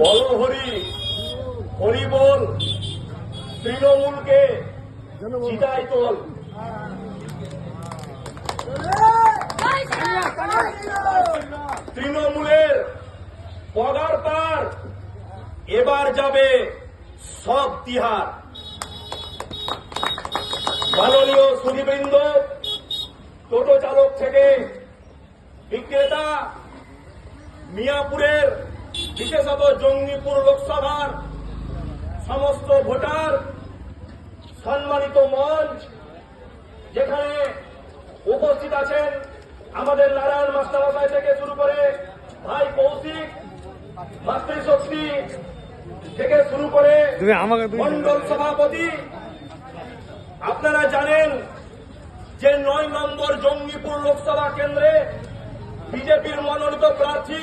বল হরি হরি বল, তৃণমূলকে জিতাই তোল। তৃণমূলের পগার পার এবার যাবে সব তিহার। মাননীয় সুধীবৃন্দ, টোটো চালক থেকে বিক্রেতা, মিয়াপুরের বিশেষত জঙ্গিপুর লোকসভার সমস্ত ভোটার, সম্মানিত মঞ্চ, যেখানে উপস্থিত আছেন আমাদের নারায়ণ মাস্টারমশাই থেকে শুরু করে ভাই কৌশিক, মাতৃশক্তি থেকে শুরু করে মন্ডল সভাপতি, আপনারা জানেন যে 9 নম্বর জঙ্গিপুর লোকসভা কেন্দ্রে বিজেপির মনোনীত প্রার্থী